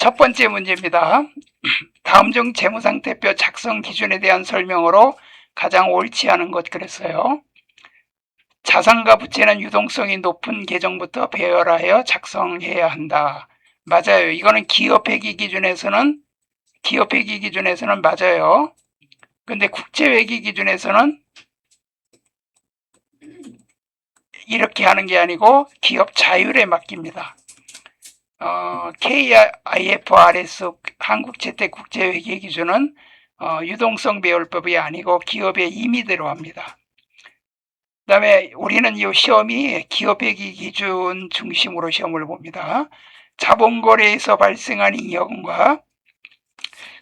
첫 번째 문제입니다. 다음 중 재무상태표 작성 기준에 대한 설명으로 가장 옳지 않은 것 그랬어요. 자산과 부채는 유동성이 높은 계정부터 배열하여 작성해야 한다. 맞아요. 이거는 기업회계 기준에서는 맞아요. 근데 국제회계 기준에서는 이렇게 하는 게 아니고 기업 자율에 맡깁니다. KIFRS 한국재택국제회계 기준은 유동성 배열법이 아니고 기업의 임의대로 합니다. 그 다음에 우리는 이 시험이 기업회계 기준 중심으로 시험을 봅니다. 자본거래에서 발생한 잉여금과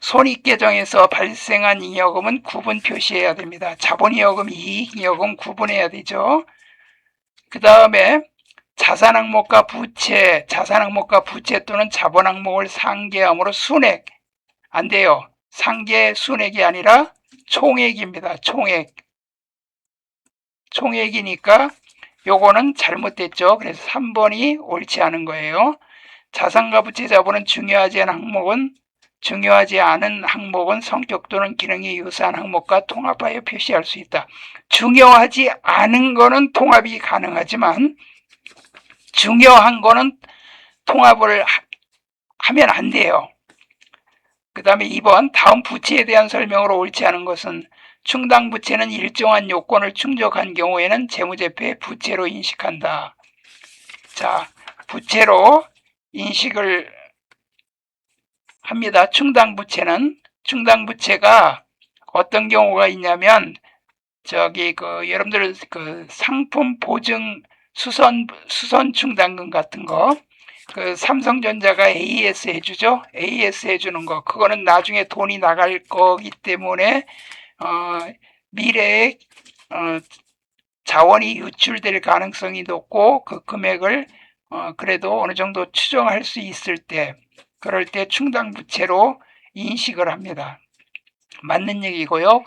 손익계정에서 발생한 잉여금은 구분 표시해야 됩니다. 자본잉여금, 이익잉여금 구분해야 되죠. 그 다음에 자산항목과 부채 또는 자본항목을 상계함으로 순액, 안 돼요. 상계 순액이 아니라 총액입니다. 총액이니까 요거는 잘못됐죠. 그래서 3번이 옳지 않은 거예요. 자산과 부채 자본은 중요하지 않은 항목은 성격 또는 기능이 유사한 항목과 통합하여 표시할 수 있다. 중요하지 않은 거는 통합이 가능하지만 중요한 거는 통합을 하면 안 돼요. 그 다음에 2번 다음 부채에 대한 설명으로 옳지 않은 것은 충당 부채는 일정한 요건을 충족한 경우에는 재무제표에 부채로 인식한다. 자, 부채로 인식을 합니다. 충당 부채가 어떤 경우가 있냐면 여러분들 상품 보증 수선 충당금 같은 거 삼성전자가 AS 해주죠. AS 해주는 거 그거는 나중에 돈이 나갈 거기 때문에 미래에 자원이 유출될 가능성이 높고 그 금액을 그래도 어느 정도 추정할 수 있을 때 그럴 때 충당부채로 인식을 합니다. 맞는 얘기고요.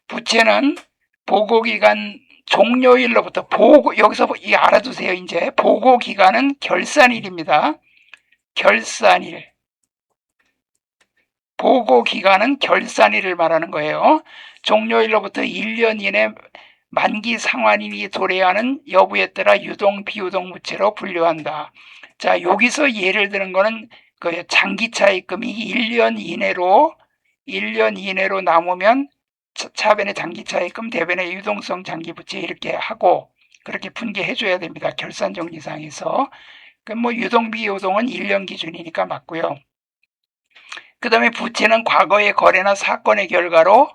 부채는 보고기간 종료일로부터 여기서 알아두세요. 이제 보고기간은 결산일입니다. 보고기간은 결산일을 말하는 거예요. 종료일로부터 1년 이내 만기 상환일이 도래하는 여부에 따라 유동 비유동 부채로 분류한다. 자, 여기서 예를 드는 거는 장기 차입금이 1년 이내로 남으면 차변의 장기 차입금, 대변의 유동성 장기 부채 이렇게 하고 그렇게 분개해 줘야 됩니다. 결산 정리상에서. 유동 비유동은 1년 기준이니까 맞고요. 그 다음에 부채는 과거의 거래나 사건의 결과로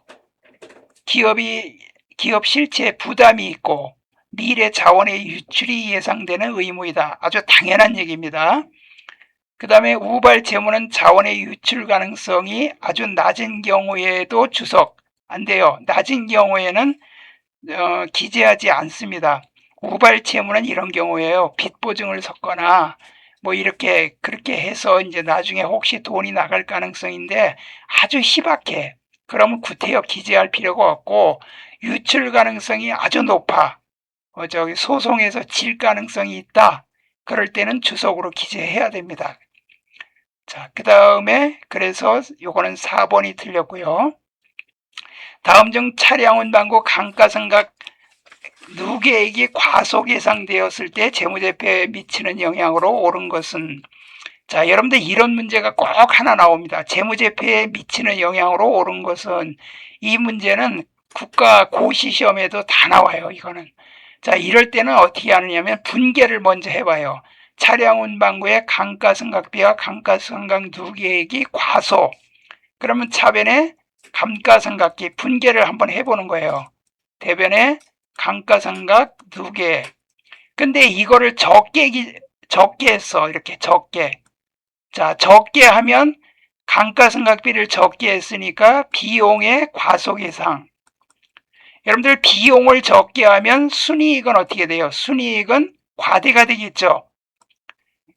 기업 실체에 부담이 있고 미래 자원의 유출이 예상되는 의무이다. 아주 당연한 얘기입니다. 그 다음에 우발 채무는 자원의 유출 가능성이 아주 낮은 경우에도 주석 안 돼요. 낮은 경우에는 기재하지 않습니다. 우발 채무는 이런 경우에요. 빚 보증을 섞거나 그렇게 해서 이제 나중에 혹시 돈이 나갈 가능성인데 아주 희박해. 그러면 구태여 기재할 필요가 없고 유출 가능성이 아주 높아. 소송에서 질 가능성이 있다. 그럴 때는 주석으로 기재해야 됩니다. 자, 그 다음에 그래서 요거는 4번이 틀렸고요. 다음 중 차량운 방구 감가상각 누계액이 과속 예상되었을 때 재무제표에 미치는 영향으로 옳은 것은 자, 여러분들 이런 문제가 꼭 하나 나옵니다. 재무제표에 미치는 영향으로 옳은 것은 이 문제는 국가 고시 시험에도 다 나와요. 이거는 자, 이럴 때는 어떻게 하느냐면 분계를 먼저 해봐요. 차량운 방구의 감가상각비와 감가상각 누계액이 과소 그러면 차변에 감가상각비 분계를 한번 해보는 거예요. 대변에 감가상각 누계 근데 이거를 적게 했어. 이렇게 적게 자, 적게 하면 감가상각비를 적게 했으니까 비용의 과속 예상. 여러분들 비용을 적게 하면 순이익은 어떻게 돼요? 순이익은 과대가 되겠죠.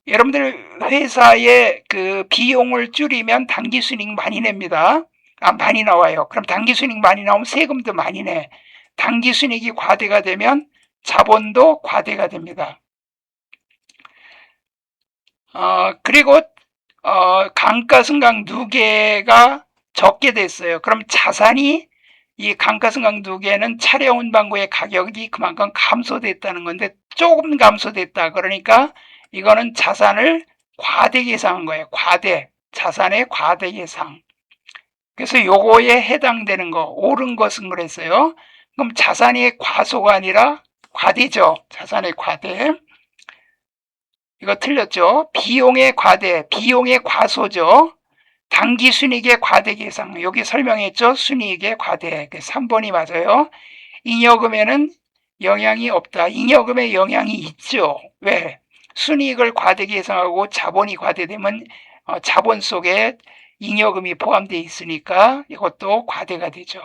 여러분들 회사의 비용을 줄이면 당기순이익 많이 냅니다. 많이 나와요. 그럼 당기순이익 많이 나오면 세금도 많이 내. 당기순이익이 과대가 되면 자본도 과대가 됩니다. 그리고 감가승강 누계가 적게 됐어요. 그럼 자산이 이 감가승강 누계는 차량 운반구의 가격이 그만큼 감소됐다는 건데 조금 감소됐다. 그러니까 이거는 자산을 과대 계상한 거예요. 과대. 자산의 과대 계상. 그래서 요거에 해당되는 거, 옳은 것은 그랬어요. 그럼 자산의 과소가 아니라 과대죠. 자산의 과대. 이거 틀렸죠. 비용의 과대, 비용의 과소죠. 당기순이익의 과대 계상. 여기 설명했죠. 순이익의 과대. 3번이 맞아요. 잉여금에는 영향이 없다. 잉여금에 영향이 있죠. 왜? 순이익을 과대 계상하고 자본이 과대되면 자본 속에 잉여금이 포함되어 있으니까 이것도 과대가 되죠.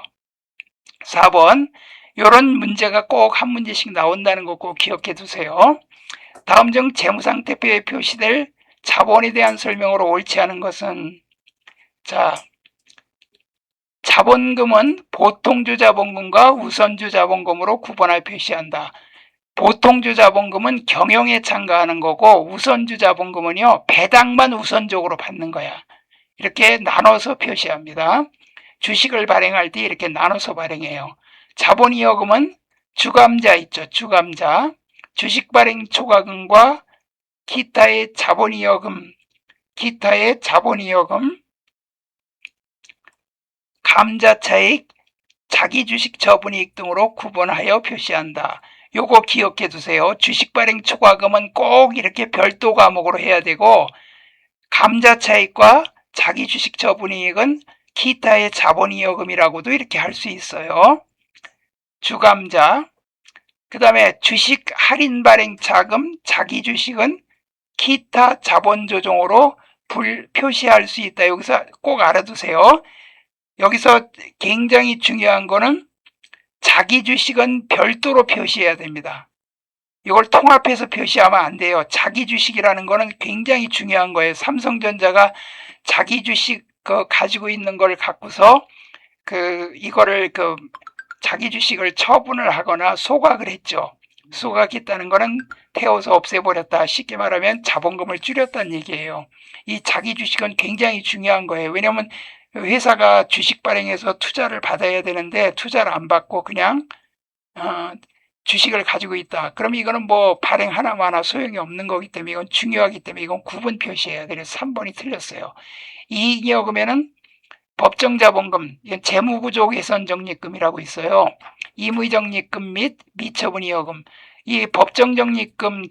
4번. 이런 문제가 꼭 한 문제씩 나온다는 거 꼭 기억해 두세요. 다음 중 재무상태표에 표시될 자본에 대한 설명으로 옳지 않은 것은, 자, 자본금은 보통주 자본금과 우선주 자본금으로 구분하여 표시한다. 보통주 자본금은 경영에 참가하는 거고 우선주 자본금은요 배당만 우선적으로 받는 거야. 이렇게 나눠서 표시합니다. 주식을 발행할 때 이렇게 나눠서 발행해요. 자본이여금은 주감자 있죠. 주감자. 주식 발행 초과금과 기타의 자본이여금, 감자차익, 자기주식 처분이익 등으로 구분하여 표시한다. 요거 기억해 두세요. 주식 발행 초과금은 꼭 이렇게 별도 과목으로 해야 되고 감자차익과 자기주식 처분이익은 기타의 자본이여금이라고도 이렇게 할 수 있어요. 주감자. 그 다음에 주식 할인 발행 자금, 자기주식은 기타 자본 조정으로 표시할 수 있다. 여기서 꼭 알아두세요. 여기서 굉장히 중요한 거는 자기 주식은 별도로 표시해야 됩니다. 이걸 통합해서 표시하면 안 돼요. 자기 주식이라는 거는 굉장히 중요한 거예요. 삼성전자가 자기 주식 가지고 있는 걸 갖고서 이거를 자기 주식을 처분을 하거나 소각을 했죠. 소각했다는 거는 태워서 없애버렸다. 쉽게 말하면 자본금을 줄였다는 얘기예요. 이 자기 주식은 굉장히 중요한 거예요. 왜냐하면 회사가 주식 발행해서 투자를 받아야 되는데 투자를 안 받고 그냥 주식을 가지고 있다. 그럼 이거는 뭐 발행 하나마나 소용이 없는 거기 때문에 이건 중요하기 때문에 이건 구분 표시해야 돼요. 3번이 틀렸어요. 이익여금에는 법정자본금, 재무구조 개선 적립금이라고 있어요. 임의적립금 및 미처분이여금. 이 법정적립금은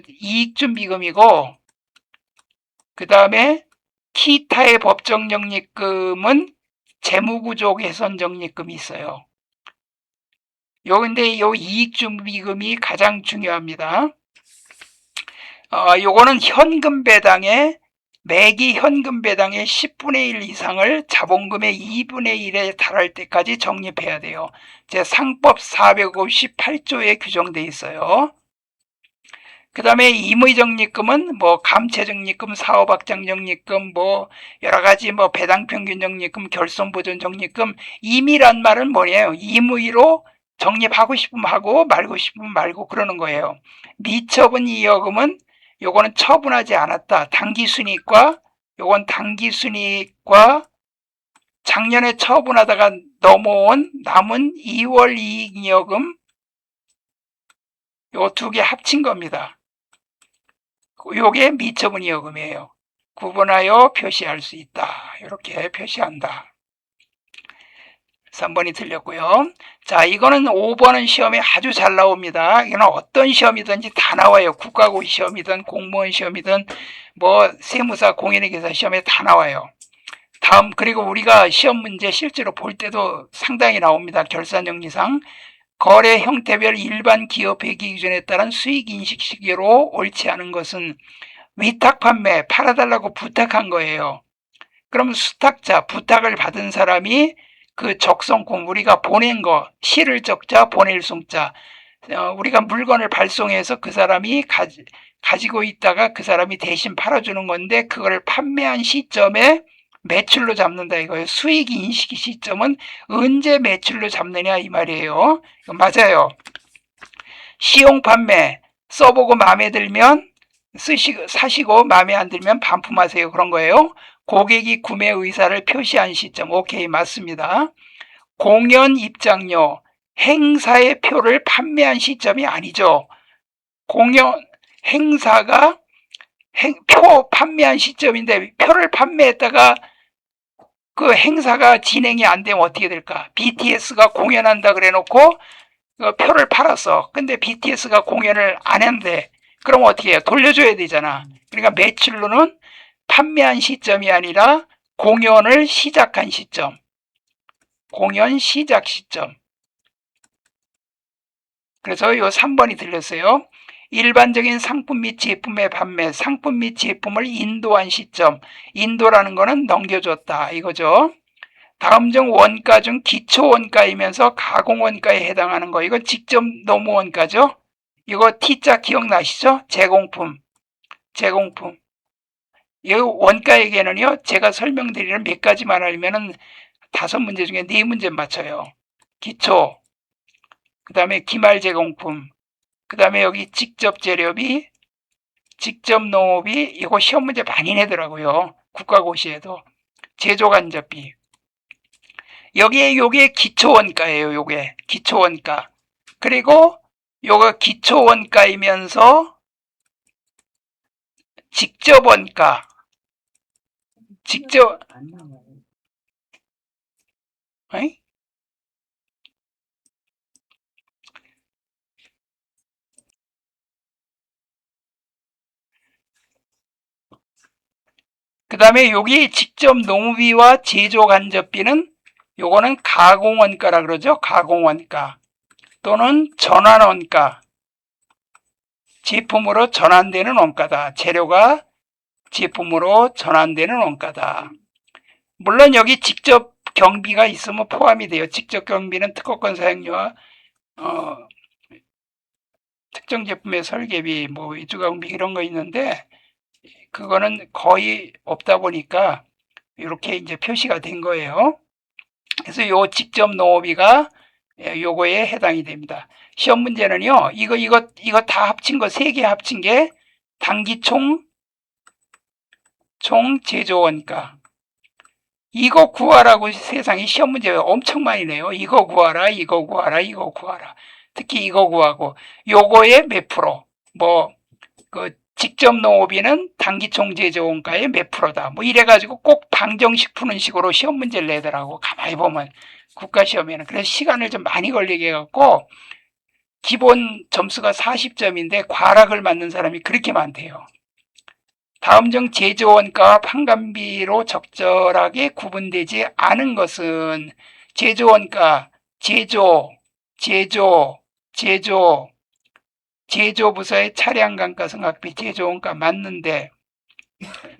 이익준비금이고, 그 다음에 기타의 법정적립금은 재무구조 개선 적립금이 있어요. 근데 요 이익준비금이 가장 중요합니다. 요거는 현금 배당에 매기 현금 배당의 10분의 1 이상을 자본금의 2분의 1에 달할 때까지 적립해야 돼요. 상법 458조에 규정돼 있어요. 그 다음에 임의적립금은 감채적립금, 사업확장적립금, 여러 가지 배당평균적립금, 결손보존적립금. 임의란 말은 뭐예요? 임의로 적립하고 싶으면 하고 말고 싶으면 말고 그러는 거예요. 미처분 이여금은 요거는 처분하지 않았다. 당기순이익과 요건 당기순이익과 작년에 처분하다가 넘어온 남은 2월 이익여금 요 두 개 합친 겁니다. 요게 미처분이여금이에요. 구분하여 표시할 수 있다. 이렇게 표시한다. 3번이 틀렸고요. 자, 이거는 5번은 시험에 아주 잘 나옵니다. 이거는 어떤 시험이든지 다 나와요. 국가고시 시험이든 공무원 시험이든 세무사 공인회계사 시험에 다 나와요. 다음, 그리고 우리가 시험 문제 실제로 볼 때도 상당히 나옵니다. 결산정리상 거래 형태별 일반 기업 회계 기준에 따른 수익인식 시기로 옳지 않은 것은 위탁 판매, 팔아달라고 부탁한 거예요. 그럼 수탁자, 부탁을 받은 사람이 그 적성품, 우리가 보낸 거, 시를 적자, 보낼 송자, 우리가 물건을 발송해서 그 사람이 가지고 있다가 그 사람이 대신 팔아주는 건데 그걸 판매한 시점에 매출로 잡는다 이거예요. 수익 인식 시점은 언제 매출로 잡느냐 이 말이에요. 맞아요. 시용 판매 써보고 마음에 들면 사시고 마음에 안 들면 반품하세요. 그런 거예요. 고객이 구매 의사를 표시한 시점. 오케이, 맞습니다. 공연 입장료, 행사의 표를 판매한 시점이 아니죠. 행사가 표 판매한 시점인데 표를 판매했다가 그 행사가 진행이 안 되면 어떻게 될까? BTS가 공연한다 그래 놓고 표를 팔았어. 근데 BTS가 공연을 안 했는데 그럼 어떻게 해요? 돌려줘야 되잖아. 그러니까 매출로는 판매한 시점이 아니라 공연을 시작한 시점. 공연 시작 시점. 그래서 요 3번이 틀렸어요. 일반적인 상품 및 제품의 판매, 상품 및 제품을 인도한 시점. 인도라는 거는 넘겨줬다 이거죠. 다음 중 원가 중 기초 원가이면서 가공 원가에 해당하는 거. 이거 직접 노무 원가죠. 이거 T자 기억나시죠? 제공품. 이 원가에게는요, 제가 설명드리는 몇 가지만 알면은 5문제 중에 4문제 맞춰요. 기초, 그 다음에 기말 제공품, 그 다음에 여기 직접 재료비, 직접 농업비, 이거 시험 문제 많이 내더라고요. 국가고시에도. 제조간접비. 요게 기초원가예요. 요게 기초원가. 그리고 요거 기초원가이면서 직접원가. 직접 어이? 그 다음에 여기 직접 농비와 제조간접비는 요거는 가공원가라 그러죠. 가공원가 또는 전환원가. 제품으로 전환되는 원가다. 재료가 제품으로 전환되는 원가다. 물론 여기 직접 경비가 있으면 포함이 돼요. 직접 경비는 특허권 사용료와 특정 제품의 설계비, 뭐 위주가공비 이런 거 있는데 그거는 거의 없다 보니까 이렇게 이제 표시가 된 거예요. 그래서 요 직접 농업비가 요거에 해당이 됩니다. 시험 문제는요, 이거 다 합친 거, 3개 합친 게 단기 총 제조원가. 이거 구하라고 세상에 시험 문제 엄청 많이 내요. 이거 구하라, 이거 구하라, 이거 구하라. 특히 이거 구하고, 요거의 몇 프로, 직접 농업비는 단기총 제조원가의 몇 프로다. 뭐 이래가지고 꼭 방정식 푸는 식으로 시험 문제를 내더라고. 가만히 보면 국가시험에는. 그래서 시간을 좀 많이 걸리게 해갖고 기본 점수가 40점인데 과락을 맞는 사람이 그렇게 많대요. 다음 중 제조원가와 판관비로 적절하게 구분되지 않은 것은 제조원가, 제조부서의 차량감가 승낙비 제조원가 맞는데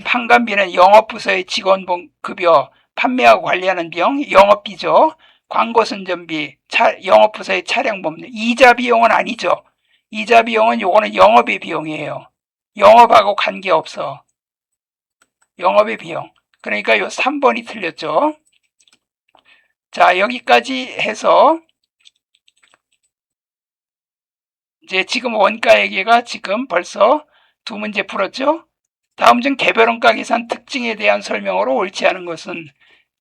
판관비는 영업부서의 직원급여, 판매하고 관리하는 비용, 영업비죠. 광고선전비, 영업부서의 차량법률, 이자비용은 아니죠. 이자비용은 요거는 영업의 비용이에요. 영업하고 관계없어. 영업의 비용. 그러니까 요 3번이 틀렸죠. 자, 여기까지 해서 이제 지금 원가액계가 지금 벌써 2문제 풀었죠. 다음 중 개별원가 계산 특징에 대한 설명으로 옳지 않은 것은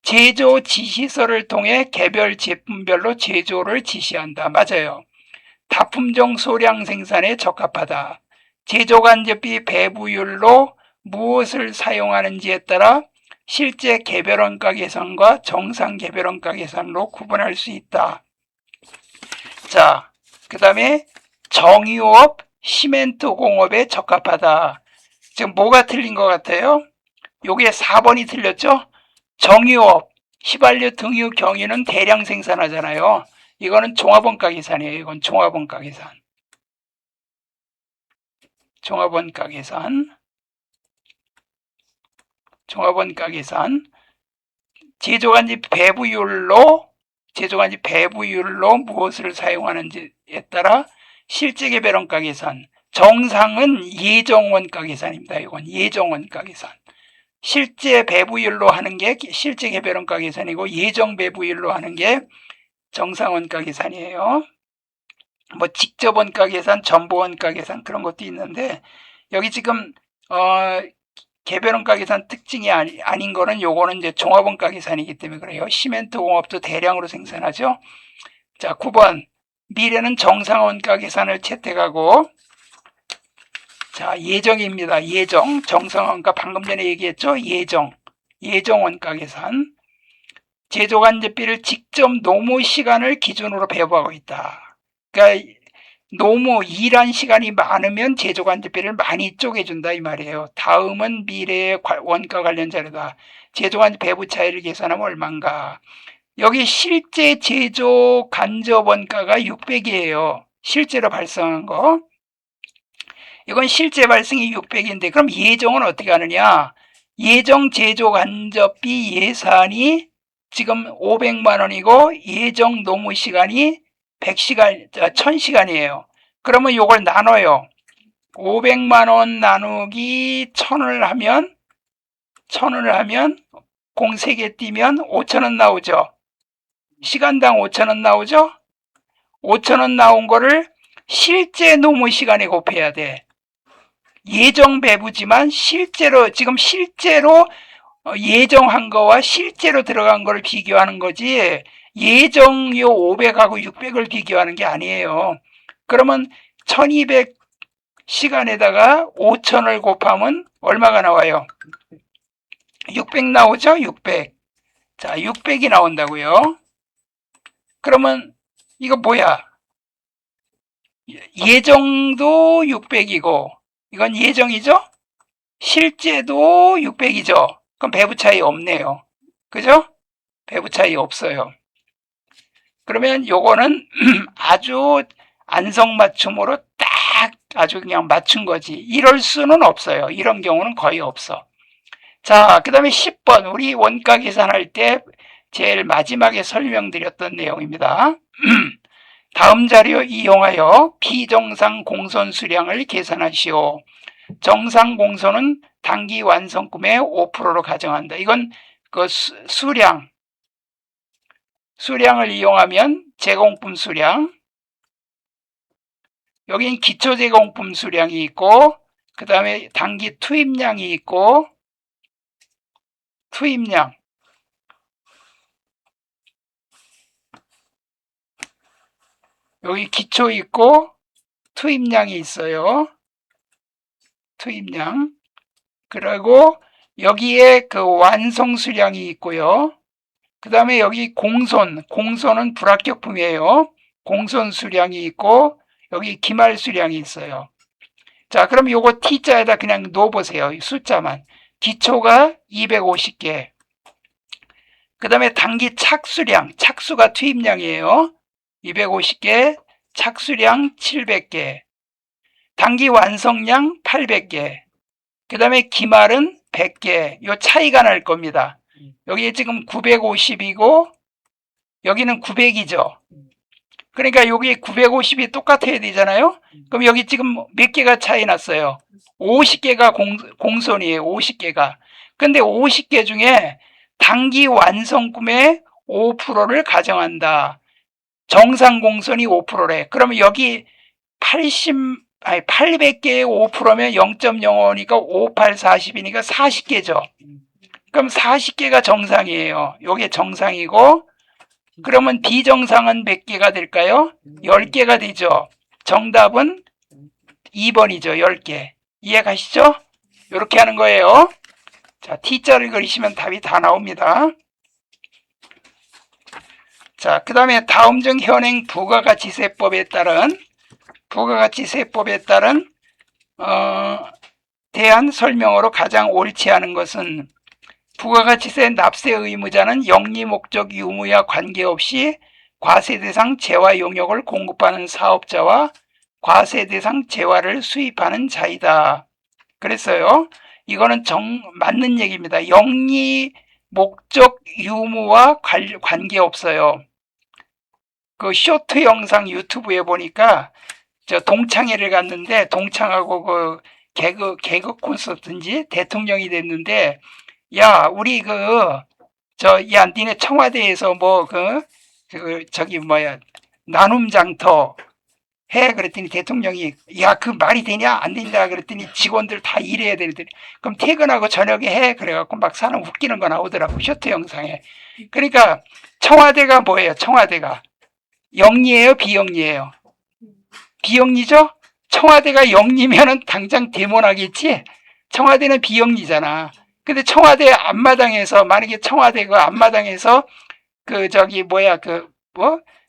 제조 지시서를 통해 개별 제품별로 제조를 지시한다. 맞아요. 다품종 소량 생산에 적합하다. 제조간접비 배부율로 무엇을 사용하는지에 따라 실제 개별원가 계산과 정상 개별원가 계산으로 구분할 수 있다. 자, 그 다음에 정유업, 시멘트 공업에 적합하다. 지금 뭐가 틀린 것 같아요? 요게 4번이 틀렸죠? 정유업, 휘발유, 등유, 경유는 대량 생산하잖아요. 이거는 종합원가 계산이에요. 이건 종합원가 계산. 종합원가 계산. 제조간지 배부율로 무엇을 사용하는지에 따라 실제 개별원가 계산. 정상은 예정원가 계산입니다. 이건 예정원가 계산. 실제 배부율로 하는 게 실제 개별원가 계산이고 예정 배부율로 하는 게 정상원가 계산이에요. 뭐 직접원가 계산, 전보원가 계산 그런 것도 있는데 여기 지금 개별원가 계산 특징이 아닌 거는 요거는 이제 종합원가 계산이기 때문에 그래요. 시멘트 공업도 대량으로 생산하죠. 자, 9번. 미래는 정상원가 계산을 채택하고, 자, 예정입니다. 예정. 정상원가 방금 전에 얘기했죠. 예정 원가 계산. 제조간접비를 직접 노무 시간을 기준으로 배부하고 있다. 그러니까 노무 일한 시간이 많으면 제조간접비를 많이 쪼개준다 이 말이에요. 다음은 미래의 원가 관련 자료다. 제조간접 배부 차이를 계산하면 얼마인가. 여기 실제 제조 간접 원가가 600이에요. 실제로 발생한 거. 이건 실제 발생이 600인데 그럼 예정은 어떻게 하느냐. 예정 제조 간접비 예산이 지금 500만 원이고 예정 노무 시간이 100시간, 1000시간이에요. 그러면 이걸 나눠요. 500만 원 나누기 1000을 하면 공 3개 띄면 5,000원 나오죠. 시간당 5,000원 나오죠. 5,000원 나온 거를 실제 노무 시간에 곱해야 돼. 예정 배부지만 지금 실제로 예정한 거와 실제로 들어간 거를 비교하는 거지 예정 요 500하고 600을 비교하는 게 아니에요. 그러면 1200시간에다가 5,000을 곱하면 얼마가 나와요? 600 나오죠? 600. 자, 600이 나온다고요. 그러면 이거 뭐야? 예정도 600이고 이건 예정이죠? 실제도 600이죠? 그럼 배부 차이 없네요. 그죠? 배부 차이 없어요. 그러면 요거는 아주 안성맞춤으로 딱 아주 그냥 맞춘 거지. 이럴 수는 없어요. 이런 경우는 거의 없어. 자, 그 다음에 10번 우리 원가 계산할 때 제일 마지막에 설명드렸던 내용입니다. 다음 자료 이용하여 비정상 공선 수량을 계산하시오. 정상 공선은 단기 완성금의 5%로 가정한다. 이건 그 수량을 이용하면 제공품 수량, 여긴 기초 제공품 수량이 있고 그 다음에 단기 투입량이 있고 투입량, 여기 기초 있고 투입량이 있어요. 투입량. 그리고 여기에 그 완성 수량이 있고요. 그 다음에 여기 공손은 불합격품이에요. 공손 수량이 있고 여기 기말 수량이 있어요. 자, 그럼 요거 T자에다 그냥 넣어보세요. 숫자만. 기초가 250개. 그 다음에 단기 착수가 투입량이에요. 250개, 착수량 700개, 단기 완성량 800개, 그 다음에 기말은 100개. 요 차이가 날 겁니다. 여기 지금 950이고 여기는 900이죠. 그러니까 여기 950이 똑같아야 되잖아요. 그럼 여기 지금 몇 개가 차이 났어요? 50개가 공손이에요. 50개가. 근데 50개 중에 단기 완성금의 5%를 가정한다. 정상 공선이 5%래. 그러면 여기 800개의 5%면 0.05니까 5, 8, 40이니까 40개죠. 그럼 40개가 정상이에요. 요게 정상이고, 그러면 비정상은 몇 개가 될까요? 10개가 되죠. 정답은 2번이죠. 10개. 이해 가시죠? 이렇게 하는 거예요. 자, T자를 그리시면 답이 다 나옵니다. 자, 그 다음에 다음 중 현행 부가가치세법에 따른 대한 설명으로 가장 옳지 않은 것은 부가가치세 납세 의무자는 영리 목적 유무와 관계없이 과세 대상 재화 용역을 공급하는 사업자와 과세 대상 재화를 수입하는 자이다. 그랬어요. 이거는 맞는 얘기입니다. 영리 목적 유무와 관계없어요. 그 쇼트 영상 유튜브에 보니까 저 동창회를 갔는데 동창하고 그 개그 콘서트인지 대통령이 됐는데 야 우리 야 니네 청와대에서 뭐 저기 뭐야 나눔 장터 해. 그랬더니 대통령이 야, 그 말이 되냐? 안 된다. 그랬더니 직원들 다 일해야 되더니 그럼 퇴근하고 저녁에 해. 그래갖고 막 사람 웃기는 거 나오더라고. 쇼트 영상에. 그러니까 청와대가 뭐예요? 청와대가 영리예요? 비영리예요? 비영리죠? 청와대가 영리면은 당장 데모나겠지? 청와대는 비영리잖아. 근데 청와대 앞마당에서, 만약에 청와대가 앞마당에서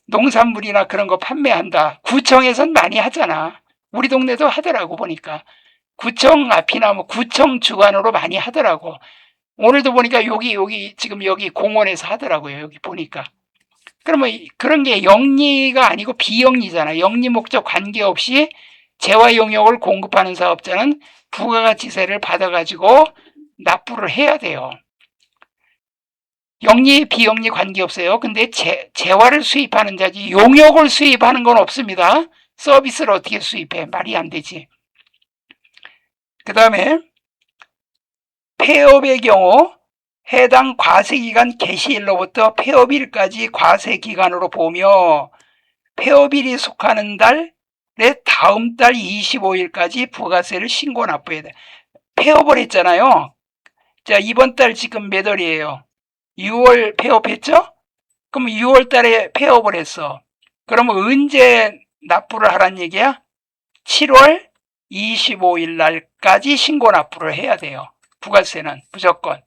농산물이나 그런 거 판매한다. 구청에선 많이 하잖아. 우리 동네도 하더라고, 보니까. 구청 앞이나 구청 주관으로 많이 하더라고. 오늘도 보니까 지금 여기 공원에서 하더라고요. 여기 보니까. 그러면 그런 게 영리가 아니고 비영리잖아. 영리 목적 관계없이 재화 용역을 공급하는 사업자는 부가가치세를 받아가지고 납부를 해야 돼요. 영리, 비영리 관계없어요. 근데 재화를 수입하는 자지 용역을 수입하는 건 없습니다. 서비스를 어떻게 수입해? 말이 안 되지. 그 다음에 폐업의 경우 해당 과세기간 개시일로부터 폐업일까지 과세기간으로 보며 폐업일이 속하는 달의 다음 달 25일까지 부가세를 신고 납부해야 돼. 폐업을 했잖아요. 자, 이번 달 지금 몇 월이에요? 6월 폐업했죠? 그럼 6월 달에 폐업을 했어. 그러면 언제 납부를 하란 얘기야? 7월 25일 날까지 신고 납부를 해야 돼요. 부가세는 무조건.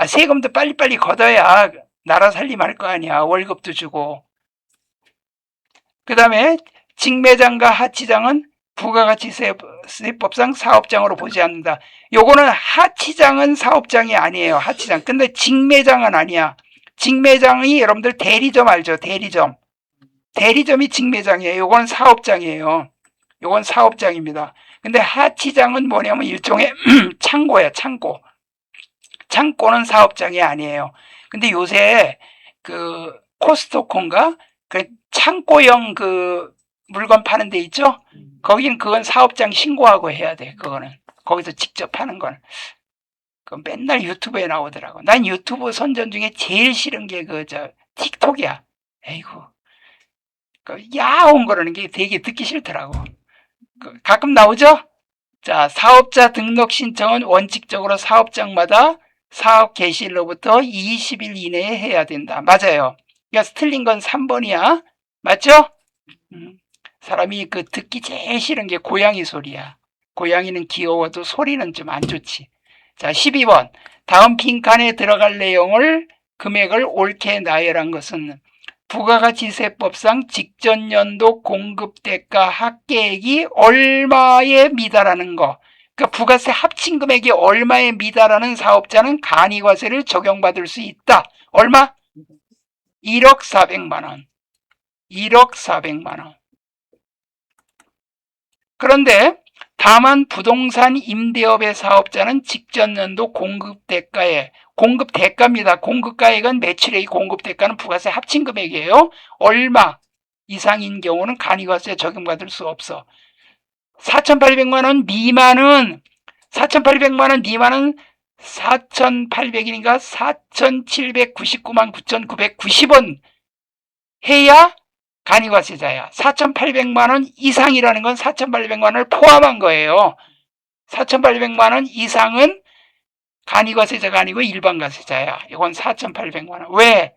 세금도 빨리빨리 걷어야 나라 살림할 거 아니야. 월급도 주고. 그 다음에 직매장과 하치장은 부가가치세법상 사업장으로 보지 않는다. 요거는 하치장은 사업장이 아니에요. 하치장. 근데 직매장은 아니야. 직매장이 여러분들 대리점 알죠? 대리점. 대리점이 직매장이에요. 요건 사업장이에요. 요건 사업장입니다. 근데 하치장은 뭐냐면 일종의 창고야, 창고. 창고는 사업장이 아니에요. 근데 요새 코스트코인가? 창고형 물건 파는 데 있죠? 거기는 그건 사업장 신고하고 해야 돼. 그거는. 거기서 직접 파는 건. 맨날 유튜브에 나오더라고. 난 유튜브 선전 중에 제일 싫은 게 틱톡이야. 에이구. 야옹 그러는 게 되게 듣기 싫더라고. 가끔 나오죠? 자, 사업자 등록 신청은 원칙적으로 사업장마다 사업 개시일로부터 20일 이내에 해야 된다. 맞아요. 그러니까 틀린 건 3번이야. 맞죠? 사람이 듣기 제일 싫은 게 고양이 소리야. 고양이는 귀여워도 소리는 좀 안 좋지. 자, 12번. 다음 빈칸에 들어갈 내용을 금액을 옳게 나열한 것은 부가가치세법상 직전 연도 공급대가 합계액이 얼마에 미달하는 거. 그러니까 부가세 합친 금액이 얼마에 미달하는 사업자는 간이과세를 적용받을 수 있다. 얼마? 1억 400만 원. 1억 400만 원. 그런데 다만 부동산 임대업의 사업자는 직전 연도 공급대가입니다. 공급가액은 매출액이 공급대가는 부가세 합친 금액이에요. 얼마 이상인 경우는 간이과세 적용받을 수 없어. 4,800만 원 미만은 4,800이니까 4,799만 9,990원 해야 간이과세자야. 4,800만 원 이상이라는 건 4,800만 원을 포함한 거예요. 4,800만 원 이상은 간이과세자가 아니고 일반과세자야. 이건 4,800만 원. 왜?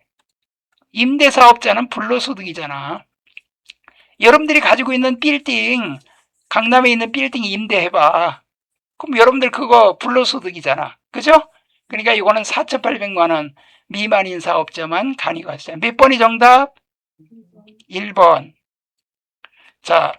임대사업자는 불로소득이잖아. 여러분들이 가지고 있는 빌딩, 강남에 있는 빌딩 임대해봐. 그럼 여러분들 그거 불로소득이잖아. 그죠? 그러니까 이거는 4,800만 원 미만인 사업자만 간이과세자. 몇 번이 정답? 1번. 자,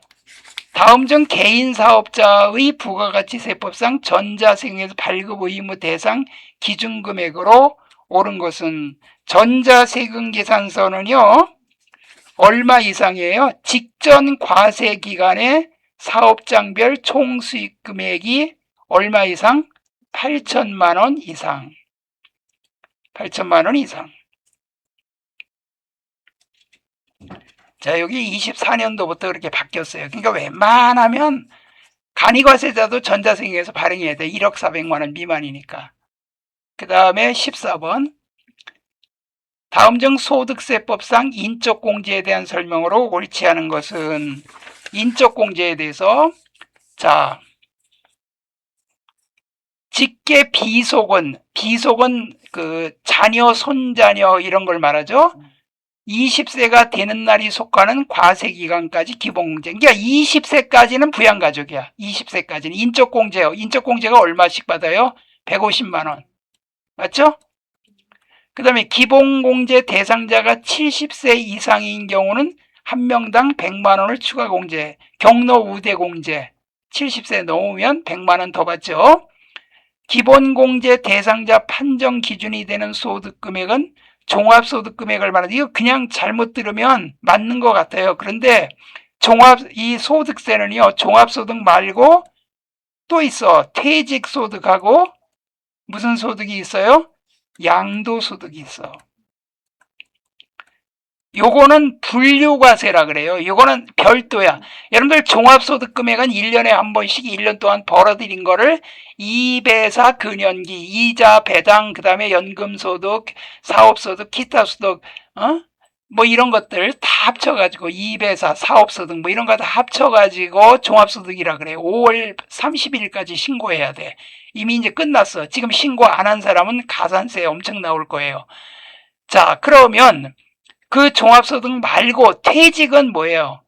다음 중 개인 사업자의 부가가치세법상 전자세금에서 발급 의무 대상 기준금액으로 옳은 것은 전자세금 계산서는요. 얼마 이상이에요? 직전 과세 기간에 사업장별 총수익 금액이 얼마 이상? 8천만 원 이상. 8천만 원 이상. 자, 여기 24년도부터 그렇게 바뀌었어요. 그러니까 웬만하면 간이과세자도 전자세금에서 발행해야 돼. 1억 400만 원 미만이니까. 그 다음에 14번. 다음 중 소득세법상 인적공제에 대한 설명으로 옳지 않은 것은 인적 공제에 대해서. 자, 직계 비속은 그 자녀, 손자녀 이런 걸 말하죠. 20세가 되는 날이 속하는 과세기간까지 기본공제. 그러니까 20세까지는 부양가족이야. 20세까지는. 인적공제요. 인적공제가 얼마씩 받아요? 150만 원. 맞죠? 그 다음에 기본공제 대상자가 70세 이상인 경우는 한 명당 100만 원을 추가 공제. 경로 우대 공제. 70세 넘으면 100만 원 더 받죠. 기본공제 대상자 판정 기준이 되는 소득금액은 종합소득금액을 말하는데, 이거 그냥 잘못 들으면 맞는 것 같아요. 그런데 이 소득세는요, 종합소득 말고 또 있어. 퇴직소득하고 무슨 소득이 있어요? 양도소득이 있어. 요거는 분류과세라 그래요. 요거는 별도야. 여러분들 종합소득금액은 1년에 한 번씩 1년 동안 벌어들인 거를 2배사 근연기, 이자, 배당, 그 다음에 연금소득, 사업소득, 기타소득, 뭐 이런 것들 다 합쳐가지고 2배사, 사업소득 뭐 이런 거 다 합쳐가지고 종합소득이라 그래요. 5월 30일까지 신고해야 돼. 이미 이제 끝났어. 지금 신고 안 한 사람은 가산세 엄청 나올 거예요. 자, 그러면 그 종합소득 말고 퇴직은 뭐예요?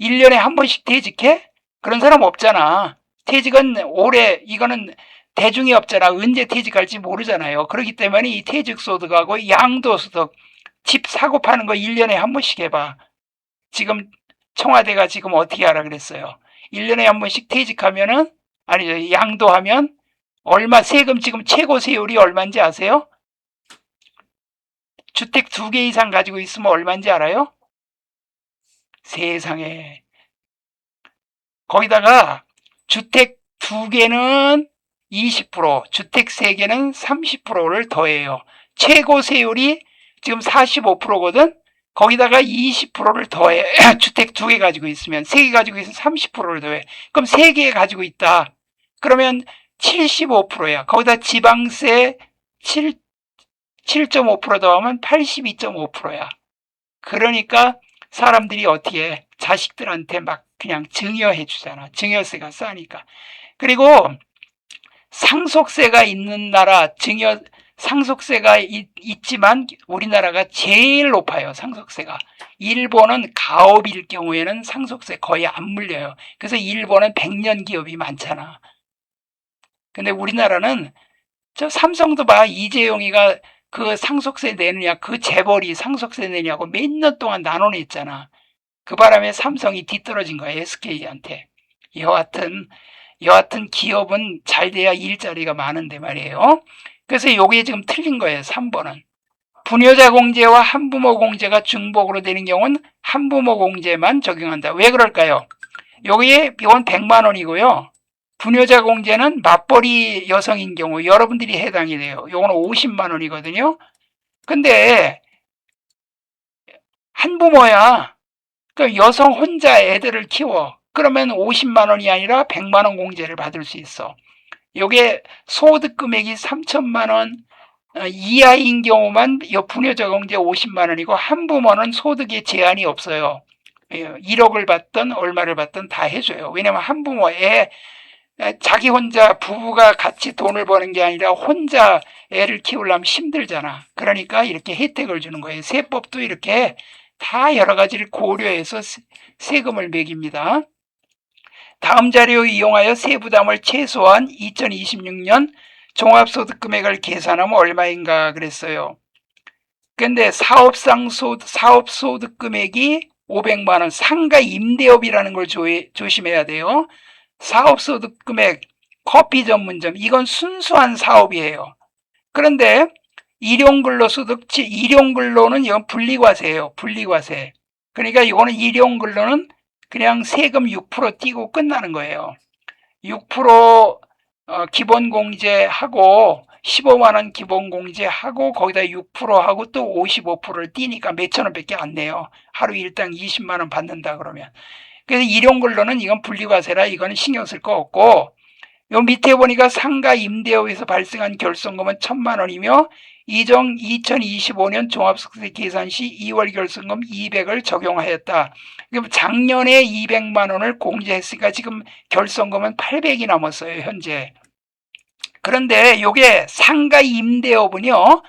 1년에 한 번씩 퇴직해? 그런 사람 없잖아. 퇴직은 올해, 이거는 대중이 없잖아. 언제 퇴직할지 모르잖아요. 그렇기 때문에 이 퇴직소득하고 양도소득, 집 사고 파는 거 1년에 한 번씩 해봐. 지금 청와대가 지금 어떻게 하라 그랬어요? 1년에 한 번씩 퇴직하면은, 아니, 양도하면 얼마, 세금 지금 최고 세율이 얼마인지 아세요? 주택 2개 이상 가지고 있으면 얼마인지 알아요? 세상에. 거기다가 주택 2개는 20%, 주택 3개는 30%를 더해요. 최고 세율이 지금 45%거든? 거기다가 20%를 더해. 주택 2개 가지고 있으면, 3개 가지고 있으면 30%를 더해. 그럼 3개 가지고 있다. 그러면 75%야. 거기다 지방세 7.5% 더하면 82.5%야. 그러니까 사람들이 어떻게 해? 자식들한테 막 그냥 증여해 주잖아. 증여세가 싸니까. 그리고 상속세가 있는 나라, 상속세가 있지만 우리나라가 제일 높아요. 상속세가. 일본은 가업일 경우에는 상속세 거의 안 물려요. 그래서 일본은 100년 기업이 많잖아. 근데 우리나라는 저 삼성도 봐. 이재용이가 그 상속세 내느냐, 그 재벌이 상속세 내냐고 몇 년 동안 나눠냈잖아. 그 바람에 삼성이 뒤떨어진 거야, SK한테. 여하튼 기업은 잘 돼야 일자리가 많은데 말이에요. 그래서 요게 지금 틀린 거예요, 3번은. 부녀자 공제와 한부모 공제가 중복으로 되는 경우는 한부모 공제만 적용한다. 왜 그럴까요? 이건 100만 원이고요. 부녀자 공제는 맞벌이 여성인 경우 여러분들이 해당이 돼요. 요거는 50만 원이거든요. 근데 한부모야. 그 여성 혼자 애들을 키워. 그러면 50만 원이 아니라 100만 원 공제를 받을 수 있어. 요게 소득 금액이 3천만 원 이하인 경우만 부녀자 공제 50만 원이고, 한부모는 소득에 제한이 없어요. 1억을 받든 얼마를 받든 다 해줘요. 왜냐면 한부모에 자기 혼자 부부가 같이 돈을 버는 게 아니라 혼자 애를 키우려면 힘들잖아. 그러니까 이렇게 혜택을 주는 거예요. 세법도 이렇게 다 여러 가지를 고려해서 세금을 매깁니다. 다음 자료 이용하여 세부담을 최소한 2026년 종합소득 금액을 계산하면 얼마인가 그랬어요. 근데 사업소득 금액이 500만 원, 상가 임대업이라는 걸 조심해야 돼요. 사업소득 금액, 커피 전문점, 이건 순수한 사업이에요. 그런데 일용근로소득, 일용근로는 이건 분리과세예요. 분리과세. 그러니까 이거는 일용근로는 그냥 세금 6% 띄고 끝나는 거예요. 6% 기본공제하고 15만 원 기본공제하고 거기다 6%하고 또 55%를 띄니까 몇천 원밖에 안 내요. 하루 일당 20만 원 받는다 그러면. 그래서 일용근로는 이건 분리과세라 이거는 신경 쓸 거 없고, 요 밑에 보니까 상가 임대업에서 발생한 결손금은 1,000만 원이며 이정 2025년 종합소득세 계산 시 2월 결손금 200을 적용하였다. 그럼 작년에 200만 원을 공제했으니까 지금 결손금은 800이 남았어요, 현재. 그런데 요게 상가 임대업은요,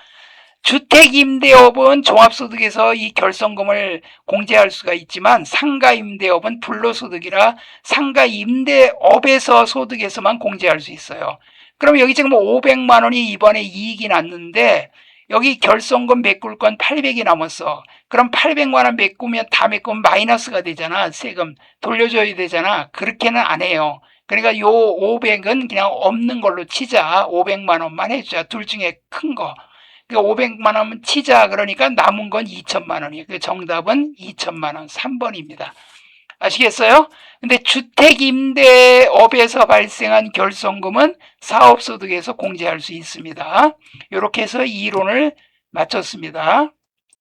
주택임대업은 종합소득에서 이 결손금을 공제할 수가 있지만 상가임대업은 불로소득이라 상가임대업에서 소득에서만 공제할 수 있어요. 그럼 여기 지금 500만 원이 이번에 이익이 났는데 여기 결손금 메꿀 건 800이 남았어. 그럼 800만 원 메꾸면 다 메꾸면 마이너스가 되잖아. 세금 돌려줘야 되잖아. 그렇게는 안 해요. 그러니까 요 500은 그냥 없는 걸로 치자. 500만 원만 해주자. 둘 중에 큰 거. 500만 원 치자. 그러니까 남은 건 2천만 원이에요. 그 정답은 2천만 원 3번입니다. 아시겠어요? 근데 주택임대업에서 발생한 결손금은 사업소득에서 공제할 수 있습니다. 이렇게 해서 이론을 마쳤습니다.